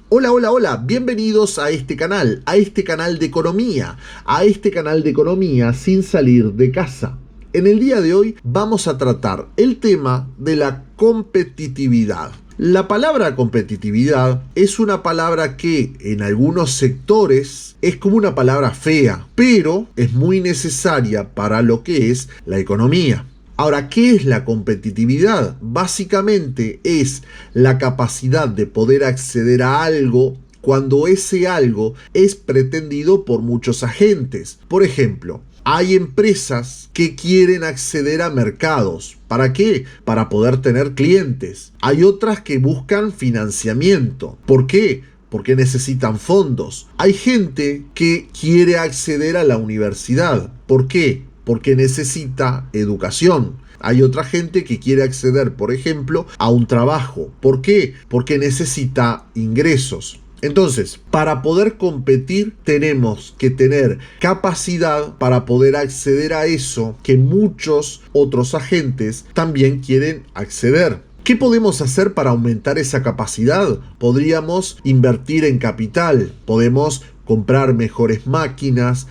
Hola, hola, hola, bienvenidos a este canal de economía sin salir de casa. En el día de hoy vamos a tratar el tema de la competitividad. La palabra competitividad es una palabra que en algunos sectores es como una palabra fea, pero es muy necesaria para lo que es la economía. Ahora, ¿qué es la competitividad? Básicamente es la capacidad de poder acceder a algo cuando ese algo es pretendido por muchos agentes. Por ejemplo, hay empresas que quieren acceder a mercados. ¿Para qué? Para poder tener clientes. Hay otras que buscan financiamiento. ¿Por qué? Porque necesitan fondos. Hay gente que quiere acceder a la universidad. ¿Por qué? Porque necesita educación. Hay otra gente que quiere acceder, por ejemplo, a un trabajo. ¿Por qué? Porque necesita ingresos. Entonces, para poder competir tenemos que tener capacidad para poder acceder a eso que muchos otros agentes también quieren acceder. ¿Qué podemos hacer para aumentar esa capacidad? Podríamos invertir en capital, podemos comprar mejores máquinas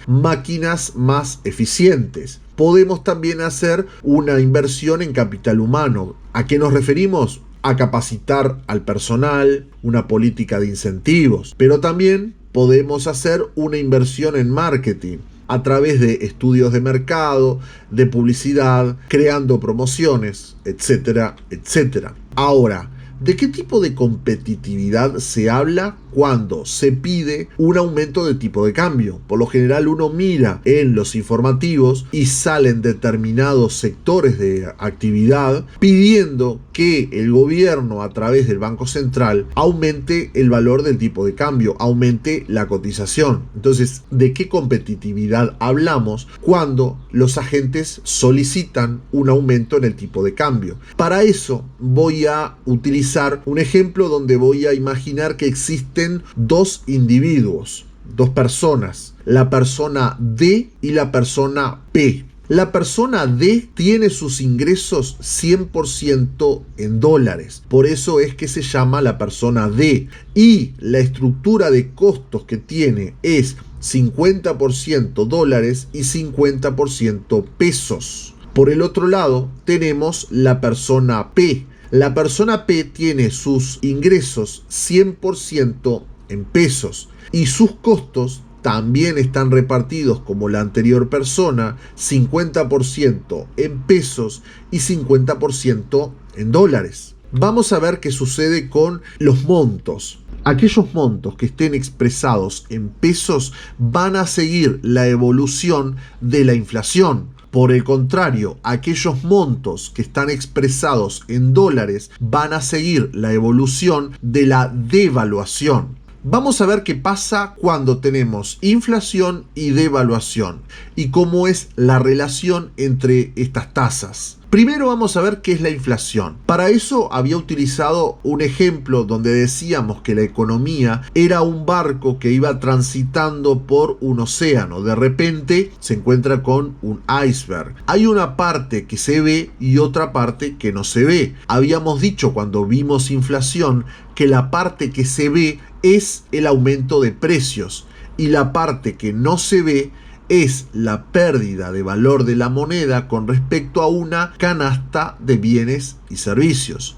más eficientes. Podemos también hacer una inversión en capital humano. ¿A qué nos referimos? A capacitar al personal, una política de incentivos, pero también podemos hacer una inversión en marketing a través de estudios de mercado, de publicidad, creando promociones, etcétera, etcétera. Ahora, ¿de qué tipo de competitividad se habla cuando se pide un aumento de tipo de cambio? Por lo general uno mira en los informativos y salen determinados sectores de actividad pidiendo que el gobierno a través del Banco Central aumente el valor del tipo de cambio, aumente la cotización. Entonces, ¿de qué competitividad hablamos cuando los agentes solicitan un aumento en el tipo de cambio? Para eso voy a utilizar un ejemplo donde voy a imaginar que existen dos individuos, dos personas, la persona D y la persona P. La persona D tiene sus ingresos 100% en dólares, por eso es que se llama la persona D, y la estructura de costos que tiene es 50% dólares y 50% pesos. Por el otro lado tenemos la persona P. La persona P tiene sus ingresos 100% en pesos y sus costos también están repartidos como la anterior persona, 50% en pesos y 50% en dólares. Vamos a ver qué sucede con los montos. Aquellos montos que estén expresados en pesos van a seguir la evolución de la inflación. Por el contrario, aquellos montos que están expresados en dólares van a seguir la evolución de la devaluación. Vamos a ver qué pasa cuando tenemos inflación y devaluación y cómo es la relación entre estas tasas. Primero vamos a ver qué es la inflación. Para eso había utilizado un ejemplo donde decíamos que la economía era un barco que iba transitando por un océano. De repente se encuentra con un iceberg. Hay una parte que se ve y otra parte que no se ve. Habíamos dicho cuando vimos inflación que la parte que se ve es el aumento de precios y la parte que no se ve es la pérdida de valor de la moneda con respecto a una canasta de bienes y servicios.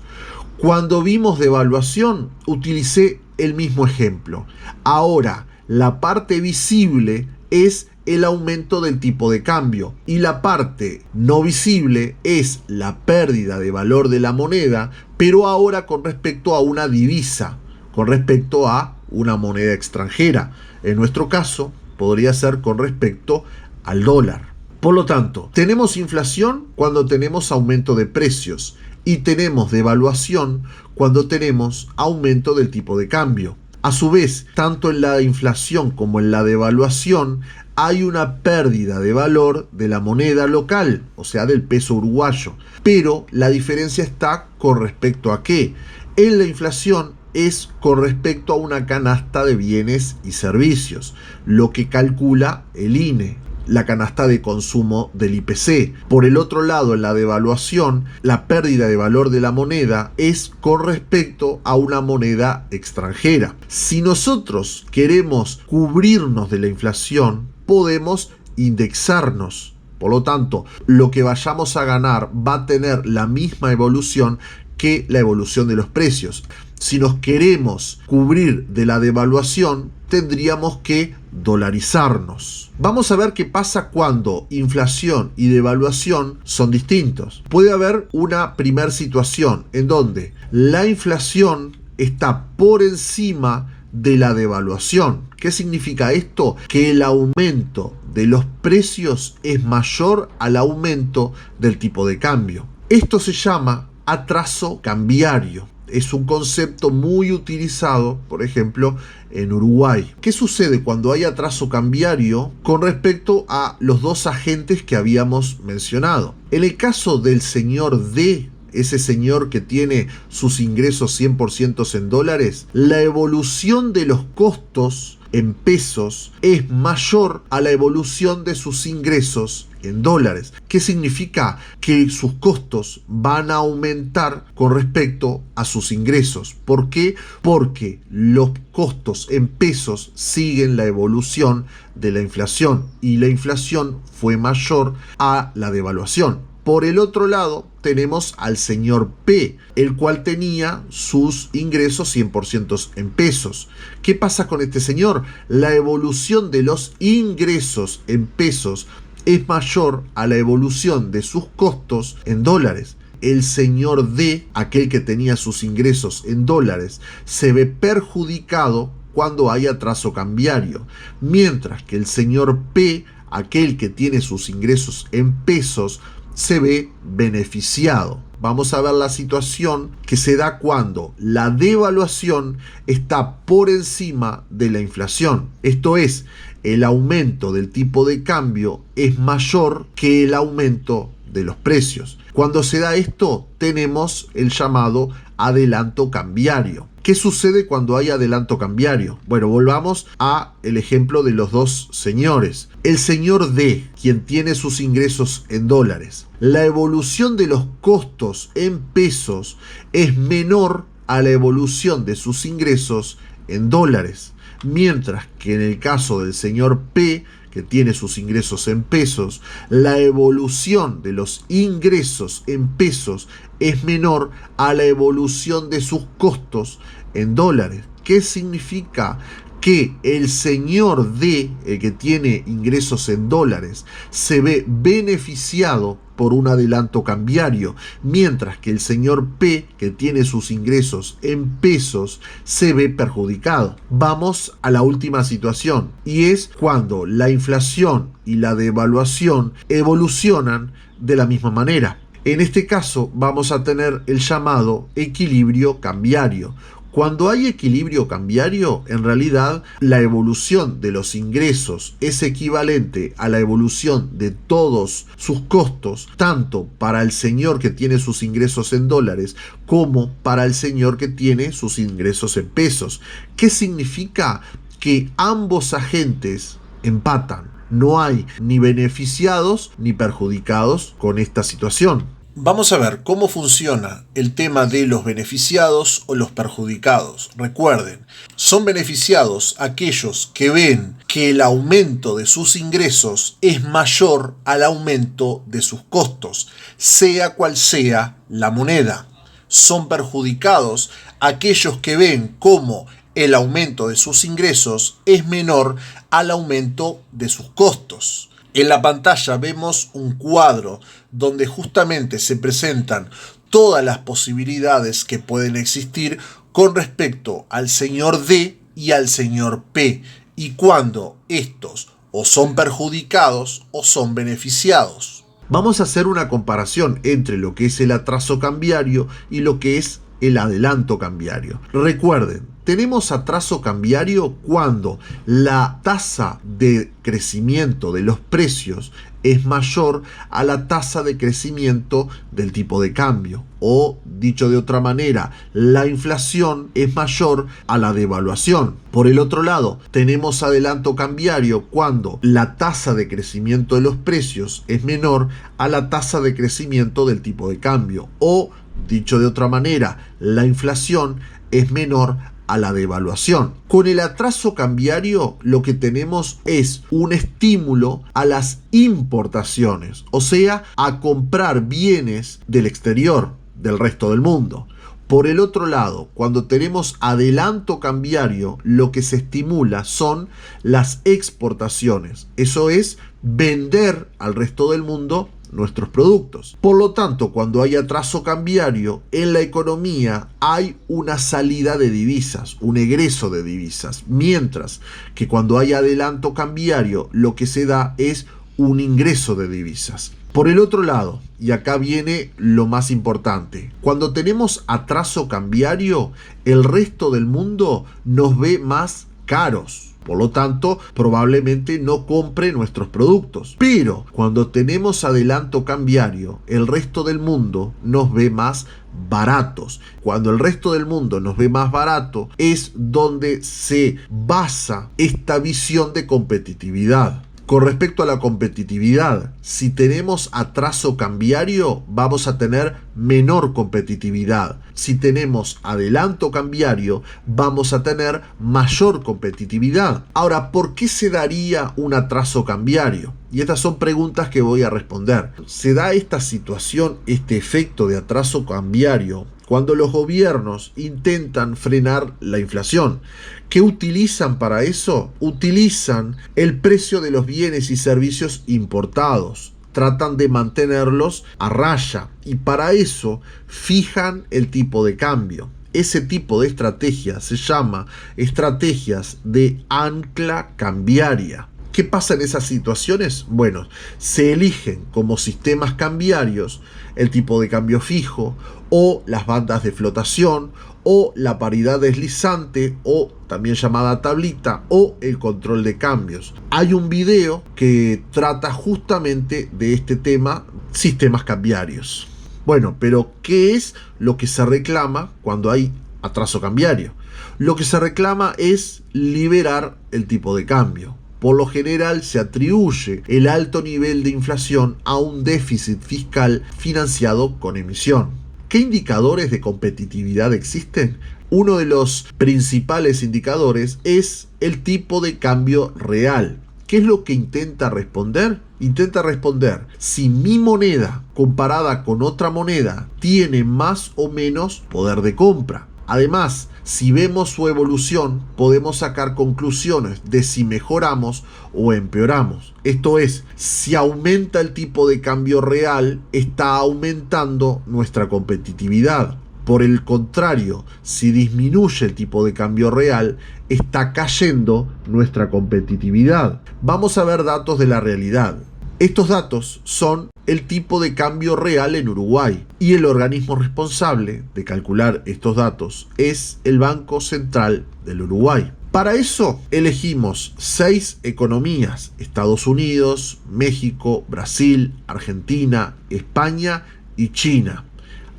Cuando vimos devaluación, utilicé el mismo ejemplo. Ahora, la parte visible es el aumento del tipo de cambio y la parte no visible es la pérdida de valor de la moneda, pero ahora con respecto a una divisa, con respecto a una moneda extranjera. En nuestro caso, podría ser con respecto al dólar. Por lo tanto, tenemos inflación cuando tenemos aumento de precios y tenemos devaluación cuando tenemos aumento del tipo de cambio. A su vez, tanto en la inflación como en la devaluación hay una pérdida de valor de la moneda local, o sea, del peso uruguayo. Pero la diferencia está con respecto a qué. En la inflación es con respecto a una canasta de bienes y servicios, lo que calcula el INE. la canasta de consumo del IPC. Por el otro lado, en la devaluación, la pérdida de valor de la moneda es con respecto a una moneda extranjera. Si nosotros queremos cubrirnos de la inflación, podemos indexarnos. Por lo tanto, lo que vayamos a ganar va a tener la misma evolución que la evolución de los precios. Si nos queremos cubrir de la devaluación, tendríamos que dolarizarnos. Vamos a ver qué pasa cuando inflación y devaluación son distintos. Puede haber una primera situación en donde la inflación está por encima de la devaluación. ¿Qué significa esto? Que el aumento de los precios es mayor al aumento del tipo de cambio. Esto se llama atraso cambiario. Es un concepto muy utilizado, por ejemplo, en Uruguay. ¿Qué sucede cuando hay atraso cambiario con respecto a los dos agentes que habíamos mencionado? En el caso del señor D, ese señor que tiene sus ingresos 100% en dólares, la evolución de los costos en pesos es mayor a la evolución de sus ingresos en dólares. ¿Qué significa? Que sus costos van a aumentar con respecto a sus ingresos. ¿Por qué? Porque los costos en pesos siguen la evolución de la inflación y la inflación fue mayor a la devaluación. Por el otro lado, tenemos al señor P, el cual tenía sus ingresos 100% en pesos. ¿Qué pasa con este señor? La evolución de los ingresos en pesos es mayor a la evolución de sus costos en dólares. El señor D, aquel que tenía sus ingresos en dólares, se ve perjudicado cuando hay atraso cambiario, mientras que el señor P, aquel que tiene sus ingresos en pesos, se ve beneficiado. Vamos a ver la situación que se da cuando la devaluación está por encima de la inflación. Esto es, el aumento del tipo de cambio es mayor que el aumento de los precios. Cuando se da esto, tenemos el llamado adelanto cambiario. ¿Qué sucede cuando hay adelanto cambiario? Bueno, volvamos a el ejemplo de los dos señores. El señor D, quien tiene sus ingresos en dólares, la evolución de los costos en pesos es menor a la evolución de sus ingresos en dólares, mientras que en el caso del señor P, que tiene sus ingresos en pesos, la evolución de los ingresos en pesos es menor a la evolución de sus costos en dólares. ¿Qué significa? Que el señor D, el que tiene ingresos en dólares, se ve beneficiado por un adelanto cambiario, mientras que el señor P, que tiene sus ingresos en pesos, se ve perjudicado. Vamos a la última situación, y es cuando la inflación y la devaluación evolucionan de la misma manera. En este caso vamos a tener el llamado equilibrio cambiario. Cuando hay equilibrio cambiario, en realidad la evolución de los ingresos es equivalente a la evolución de todos sus costos, tanto para el señor que tiene sus ingresos en dólares como para el señor que tiene sus ingresos en pesos. ¿Qué significa? Que ambos agentes empatan. No hay ni beneficiados ni perjudicados con esta situación. Vamos a ver cómo funciona el tema de los beneficiados o los perjudicados. Recuerden, son beneficiados aquellos que ven que el aumento de sus ingresos es mayor al aumento de sus costos, sea cual sea la moneda. Son perjudicados aquellos que ven cómo el aumento de sus ingresos es menor al aumento de sus costos. En la pantalla vemos un cuadro donde justamente se presentan todas las posibilidades que pueden existir con respecto al señor D y al señor P, y cuando estos o son perjudicados o son beneficiados. Vamos a hacer una comparación entre lo que es el atraso cambiario y lo que es el adelanto cambiario. Recuerden, tenemos atraso cambiario cuando la tasa de crecimiento de los precios es mayor a la tasa de crecimiento del tipo de cambio. O, dicho de otra manera, la inflación es mayor a la devaluación. Por el otro lado, tenemos adelanto cambiario cuando la tasa de crecimiento de los precios es menor a la tasa de crecimiento del tipo de cambio. O, dicho de otra manera, la inflación es menor a la devaluación. Con el atraso cambiario lo que tenemos es un estímulo a las importaciones, o sea, a comprar bienes del exterior, del resto del mundo. Por el otro lado, cuando tenemos adelanto cambiario, lo que se estimula son las exportaciones. Eso es vender al resto del mundo nuestros productos. Por lo tanto, cuando hay atraso cambiario en la economía hay una salida de divisas, un egreso de divisas, mientras que cuando hay adelanto cambiario lo que se da es un ingreso de divisas. Por el otro lado, y acá viene lo más importante, cuando tenemos atraso cambiario, el resto del mundo nos ve más caros. Por lo tanto, probablemente no compre nuestros productos. Pero cuando tenemos adelanto cambiario, el resto del mundo nos ve más baratos. Cuando el resto del mundo nos ve más barato, es donde se basa esta visión de competitividad. Con respecto a la competitividad, si tenemos atraso cambiario, vamos a tener menor competitividad. Si tenemos adelanto cambiario, vamos a tener mayor competitividad. Ahora, ¿por qué se daría un atraso cambiario? Y estas son preguntas que voy a responder. Se da esta situación, este efecto de atraso cambiario, cuando los gobiernos intentan frenar la inflación. ¿Qué utilizan para eso? Utilizan el precio de los bienes y servicios importados. Tratan de mantenerlos a raya y para eso fijan el tipo de cambio. Ese tipo de estrategia se llama estrategias de ancla cambiaria. ¿Qué pasa en esas situaciones? Bueno, se eligen como sistemas cambiarios el tipo de cambio fijo o las bandas de flotación o la paridad deslizante o también llamada tablita o el control de cambios. Hay un video que trata justamente de este tema, sistemas cambiarios. Bueno, pero ¿qué es lo que se reclama cuando hay atraso cambiario? Lo que se reclama es liberar el tipo de cambio. Por lo general se atribuye el alto nivel de inflación a un déficit fiscal financiado con emisión. ¿Qué indicadores de competitividad existen? Uno de los principales indicadores es el tipo de cambio real. ¿Qué es lo que intenta responder? Intenta responder si mi moneda comparada con otra moneda tiene más o menos poder de compra. Además, si vemos su evolución, podemos sacar conclusiones de si mejoramos o empeoramos. Esto es, si aumenta el tipo de cambio real, está aumentando nuestra competitividad. Por el contrario, si disminuye el tipo de cambio real, está cayendo nuestra competitividad. Vamos a ver datos de la realidad. Estos datos son el tipo de cambio real en Uruguay y el organismo responsable de calcular estos datos es el Banco Central del Uruguay. Para eso elegimos 6 economías: Estados Unidos, México, Brasil, Argentina, España y China.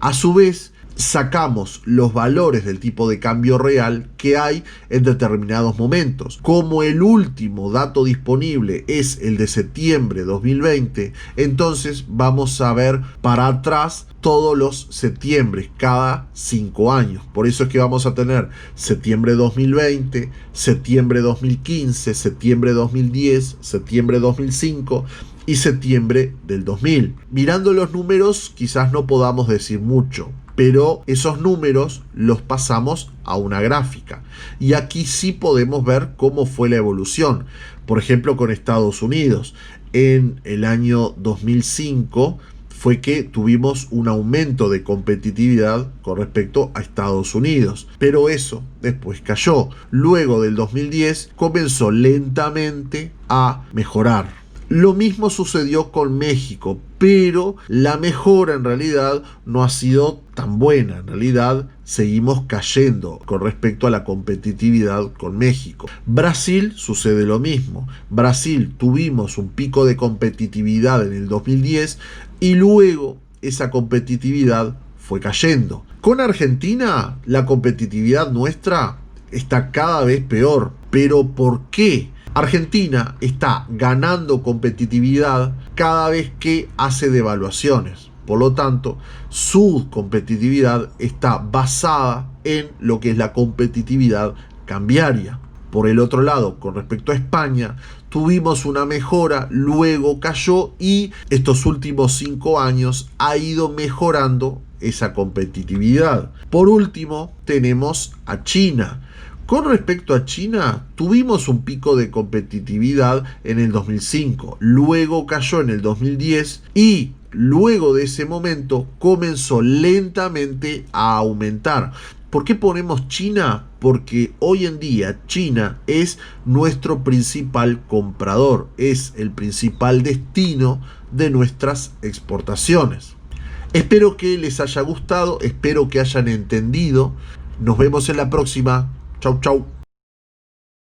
A su vez, sacamos los valores del tipo de cambio real que hay en determinados momentos. Como el último dato disponible es el de septiembre de 2020, entonces vamos a ver para atrás todos los septiembres, cada 5 años. Por eso es que vamos a tener septiembre de 2020, septiembre de 2015, septiembre de 2010, septiembre de 2005 y septiembre del 2000. Mirando los números quizás no podamos decir mucho, pero esos números los pasamos a una gráfica. Y aquí sí podemos ver cómo fue la evolución. Por ejemplo, con Estados Unidos. En el año 2005 fue que tuvimos un aumento de competitividad con respecto a Estados Unidos. Pero eso después cayó. Luego del 2010 comenzó lentamente a mejorar. Lo mismo sucedió con México, pero la mejora en realidad no ha sido tan buena. En realidad seguimos cayendo con respecto a la competitividad con México. Brasil sucede lo mismo. Brasil tuvimos un pico de competitividad en el 2010 y luego esa competitividad fue cayendo. Con Argentina, la competitividad nuestra está cada vez peor. ¿Pero por qué? Argentina está ganando competitividad cada vez que hace devaluaciones. Por lo tanto, su competitividad está basada en lo que es la competitividad cambiaria. Por el otro lado, con respecto a España, tuvimos una mejora, luego cayó y estos últimos 5 años ha ido mejorando esa competitividad. Por último, tenemos a China. Con respecto a China, tuvimos un pico de competitividad en el 2005, luego cayó en el 2010 y luego de ese momento comenzó lentamente a aumentar. ¿Por qué ponemos China? Porque hoy en día China es nuestro principal comprador, es el principal destino de nuestras exportaciones. Espero que les haya gustado, espero que hayan entendido. Nos vemos en la próxima. Chau, chau.